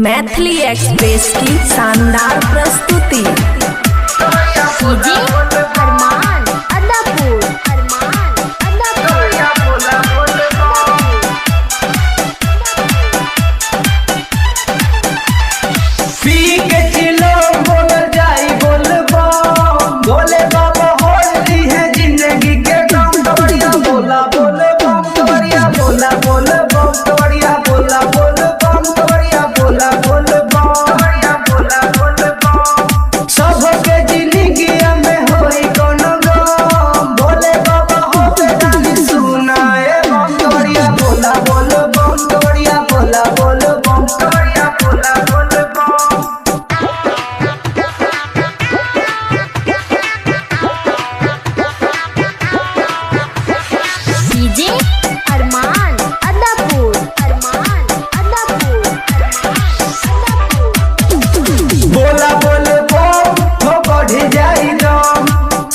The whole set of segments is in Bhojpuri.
मैथिली एक्सप्रेस की शानदार प्रस्तुति।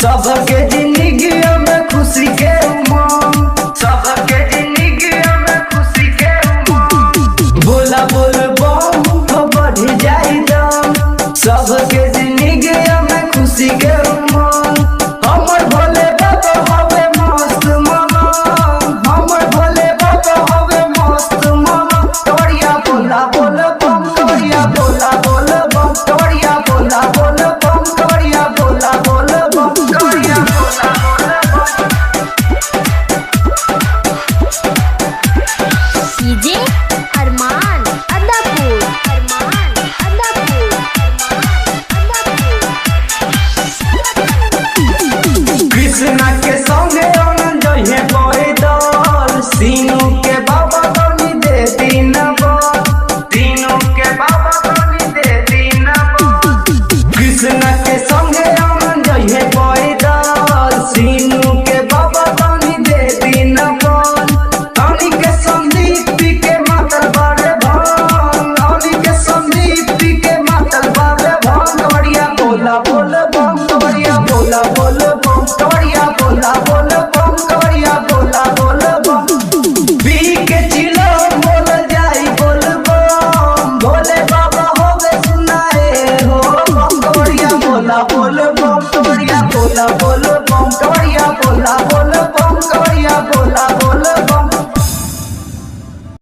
सबके जिंदगी में खुशी के उमंग, सबके जिंदगी में खुशी के उमंग। बोला बोल बम हो बढ़ जाई दम, सबके जिंदगी में खुशी के उमंग। हमर भोले बाबा हवे मस्त मगन, हमर भोले बाबा हवे मस्त मगन। तोड़िया बोला बोल बम, तोड़िया बोला बोल बम, तोड़िया बोला बोल बम, तोड़िया बोला बोल बम। कृष्णा के संगे आनंद जइहे पैदल, सीनू के बाबा बनी दे दीन बल, सीनू के बाबा बनी दे दीन बल। कृष्णा के संगे आनंद जइहे पैदल, सीनू के बाबा बनी दे दीन बल। अनी के संदीप के मातल बारे भंग, अनी के संदीप के मातल बारे भंग। बढ़िया बोला बोल बम, बढ़िया बोला बोल बम।